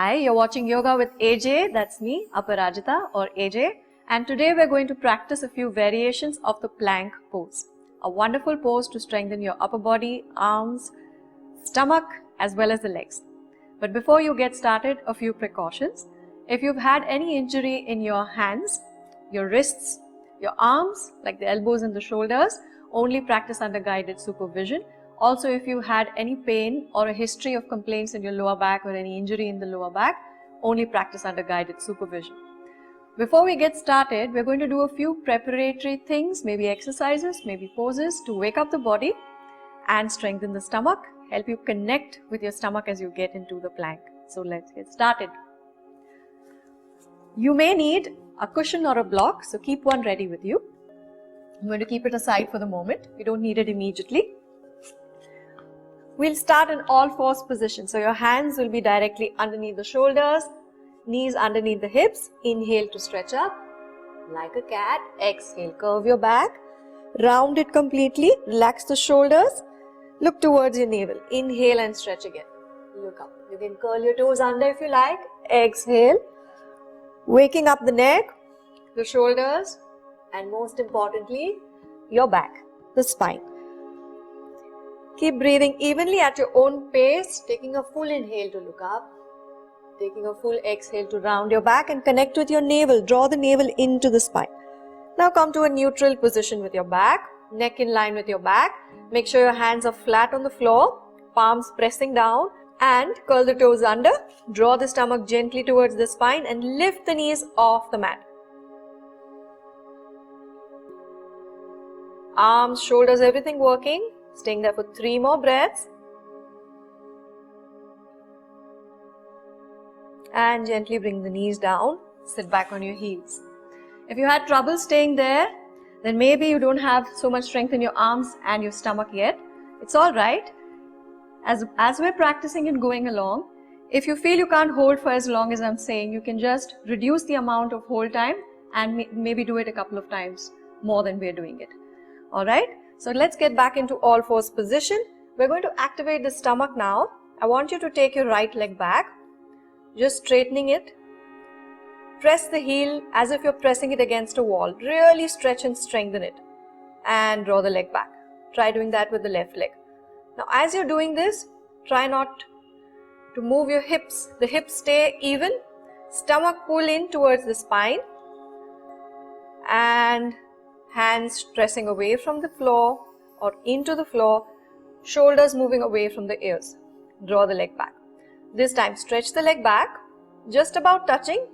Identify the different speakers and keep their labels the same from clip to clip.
Speaker 1: Hi, you're watching Yoga with AJ, that's me, Aparajita or AJ, and today we're going to practice a few variations of the plank pose. A wonderful pose to strengthen your upper body, arms, stomach as well as the legs. But before you get started, a few precautions. If you've had any injury in your hands, your wrists, your arms, like the elbows and the shoulders, only practice under guided supervision. Also, if you had any pain or a history of complaints in your lower back or any injury in the lower back, only practice under guided supervision. Before we get started, we're going to do a few preparatory things, maybe exercises, maybe poses to wake up the body and strengthen the stomach, help you connect with your stomach as you get into the plank. So let's get started. You may need a cushion or a block, so keep one ready with you. I'm going to keep it aside for the moment. You don't need it immediately. We'll start in all fours position. So your hands will be directly underneath the shoulders, knees underneath the hips. Inhale to stretch up like a cat. Exhale, curve your back. Round it completely. Relax the shoulders. Look towards your navel. Inhale and stretch again. Look up. You can curl your toes under if you like. Exhale. Waking up the neck, the shoulders, and most importantly, your back, the spine. Keep breathing evenly at your own pace, taking a full inhale to look up, taking a full exhale to round your back and connect with your navel. Draw the navel into the spine. Now come to a neutral position with your back, neck in line with your back. Make sure your hands are flat on the floor, palms pressing down, and curl the toes under. Draw the stomach gently towards the spine and lift the knees off the mat. Arms, shoulders, everything working. Staying there for 3 more breaths. And gently bring the knees down. Sit back on your heels. If you had trouble staying there, then maybe you don't have so much strength in your arms and your stomach yet. It's alright. As we're practicing and going along, if you feel you can't hold for as long as I'm saying, you can just reduce the amount of hold time and maybe do it a couple of times more than we're doing it. Alright? So let's get back into all fours position. We're going to activate the stomach now. I want you to take your right leg back, just straightening it. Press the heel as if you're pressing it against a wall. Really stretch and strengthen it. And draw the leg back. Try doing that with the left leg. Now as you're doing this, try not to move your hips. The hips stay even. Stomach pull in towards the spine. And hands pressing away from the floor or into the floor, shoulders moving away from the ears. Draw the leg back. This time stretch the leg back, just about touching.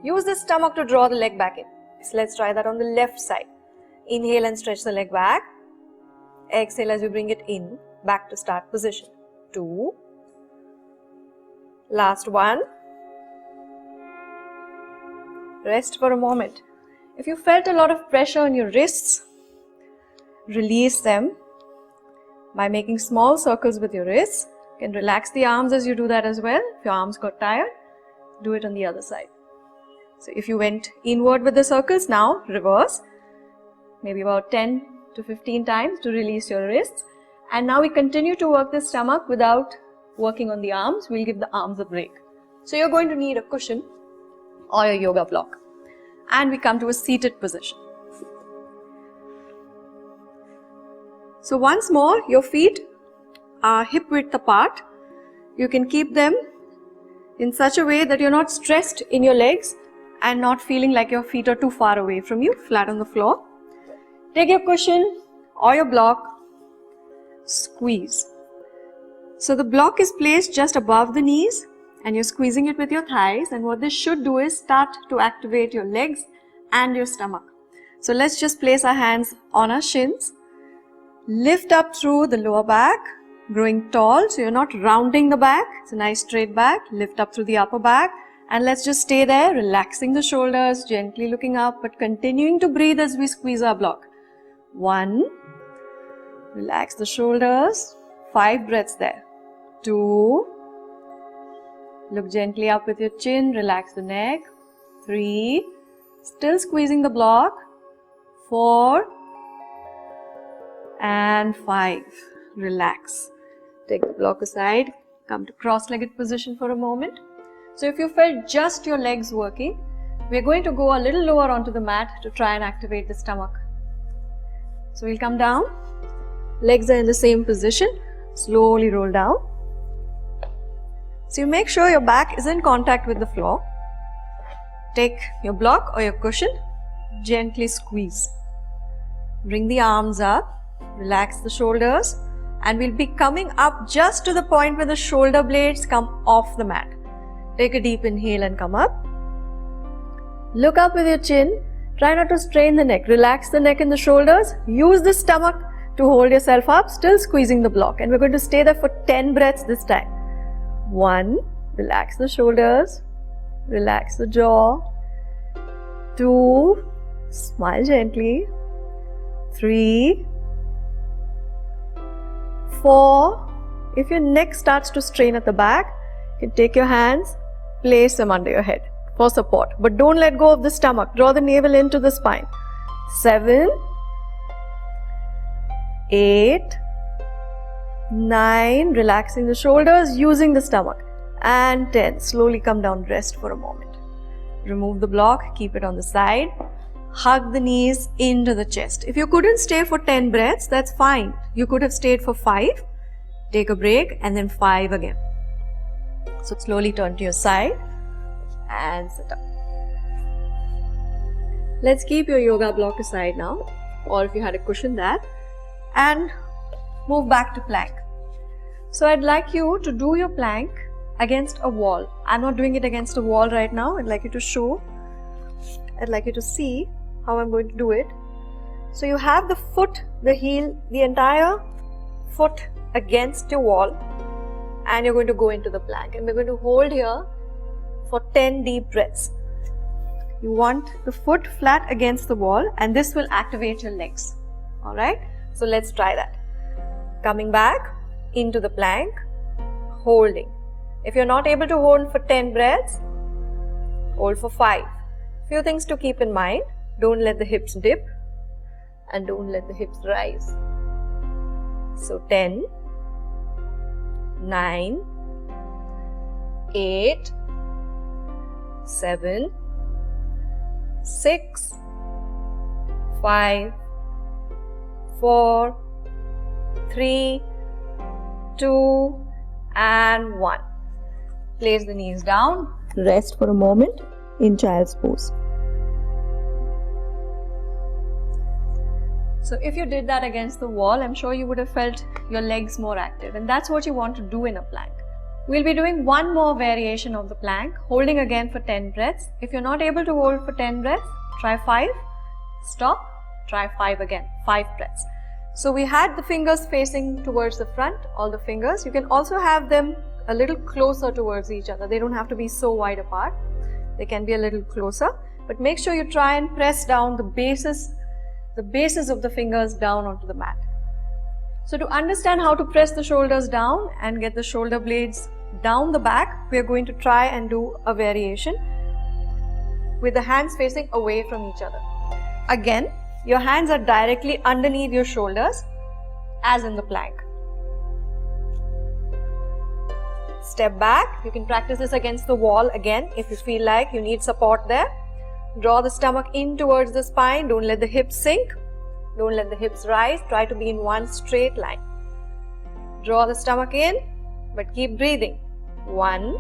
Speaker 1: Use the stomach to draw the leg back in. So let's try that on the left side. Inhale and stretch the leg back. Exhale as you bring it in, back to start position. 2. Last 1. Rest for a moment. If you felt a lot of pressure on your wrists, release them by making small circles with your wrists. You can relax the arms as you do that as well. If your arms got tired, do it on the other side. So if you went inward with the circles, now reverse. Maybe about 10 to 15 times to release your wrists. And now we continue to work the stomach without working on the arms. We'll give the arms a break. So you're going to need a cushion or a yoga block. And we come to a seated position. So once more, your feet are hip width apart. You can keep them in such a way that you're not stressed in your legs and not feeling like your feet are too far away from you, flat on the floor. Take your cushion or your block, squeeze. So the block is placed just above the knees and you're squeezing it with your thighs, and what this should do is start to activate your legs and your stomach. So let's just place our hands on our shins, lift up through the lower back, growing tall, so you're not rounding the back, it's a nice straight back. Lift up through the upper back, and let's just stay there, relaxing the shoulders, gently looking up, but continuing to breathe as we squeeze our block. 1, relax the shoulders, 5 breaths there. 2, look gently up with your chin, relax the neck. 3, still squeezing the block. 4 and 5. Relax. Take the block aside. Come to cross-legged position for a moment. So if you felt just your legs working, we're going to go a little lower onto the mat to try and activate the stomach. So we'll come down, legs are in the same position, slowly roll down. So you make sure your back is in contact with the floor. Take your block or your cushion, gently squeeze. Bring the arms up, relax the shoulders, and we'll be coming up just to the point where the shoulder blades come off the mat. Take a deep inhale and come up. Look up with your chin. Try not to strain the neck. Relax the neck and the shoulders. Use the stomach to hold yourself up, still squeezing the block. And we're going to stay there for 10 breaths this time. 1. Relax the shoulders. Relax the jaw. 2. Smile gently. 3. 4. If your neck starts to strain at the back, you can take your hands, place them under your head for support. But don't let go of the stomach. Draw the navel into the spine. 7. 8. 9. Relaxing the shoulders, using the stomach. And 10. Slowly come down, rest for a moment. Remove the block, keep it on the side. Hug the knees into the chest. If you couldn't stay for 10 breaths, that's fine. You could have stayed for 5. Take a break and then 5 again. So slowly turn to your side and sit up. Let's keep your yoga block aside now, or if you had a cushion, that, and move back to plank. So I'd like you to do your plank against a wall. I'm not doing it against a wall right now. I'd like you to see how I'm going to do it. So you have the foot, the heel, the entire foot against your wall, and you're going to go into the plank, and we're going to hold here for 10 deep breaths. You want the foot flat against the wall, and this will activate your legs. Alright, so let's try that. Coming back into the plank, holding. If you're not able to hold for 10 breaths, hold for 5. Few things to keep in mind. Don't let the hips dip and don't let the hips rise. So 10, 9, 8, 7, 6, 5, 4, 3, 2, and 1. Place the knees down. Rest for a moment in child's pose. So if you did that against the wall, I'm sure you would have felt your legs more active, and that's what you want to do in a plank. We'll be doing one more variation of the plank, holding again for 10 breaths. If you're not able to hold for 10 breaths, try 5, stop, try 5 again, 5 breaths. So we had the fingers facing towards the front, all the fingers. You can also have them a little closer towards each other. They don't have to be so wide apart. They can be a little closer, but make sure you try and press down the bases of the fingers down onto the mat. So to understand how to press the shoulders down and get the shoulder blades down the back, we are going to try and do a variation with the hands facing away from each other. Again, your hands are directly underneath your shoulders as in the plank. Step back. You can practice this against the wall again if you feel like you need support there. Draw the stomach in towards the spine. Don't let the hips sink. Don't let the hips rise. Try to be in one straight line. Draw the stomach in, but keep breathing. 1,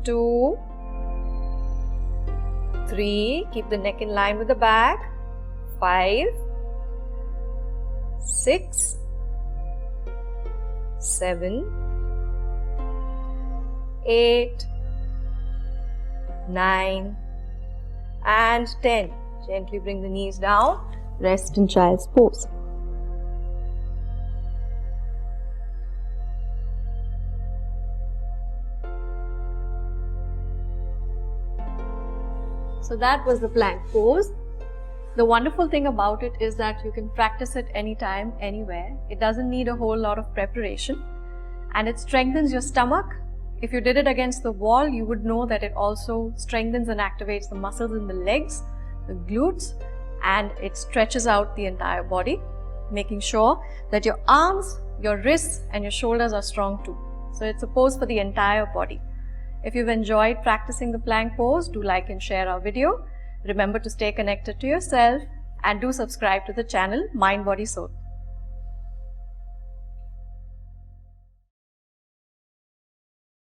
Speaker 1: 2, 3. Keep the neck in line with the back. 5, 6, 7, 8, 9, and 10. Gently bring the knees down. Rest in child's pose. So that was the plank pose. The wonderful thing about it is that you can practice it anytime, anywhere. It doesn't need a whole lot of preparation, and it strengthens your stomach. If you did it against the wall, you would know that it also strengthens and activates the muscles in the legs, the glutes, and it stretches out the entire body, making sure that your arms, your wrists, and your shoulders are strong too. So it's a pose for the entire body. If you've enjoyed practicing the plank pose, do like and share our video. Remember to stay connected to yourself and do subscribe to the channel Mind Body Soul.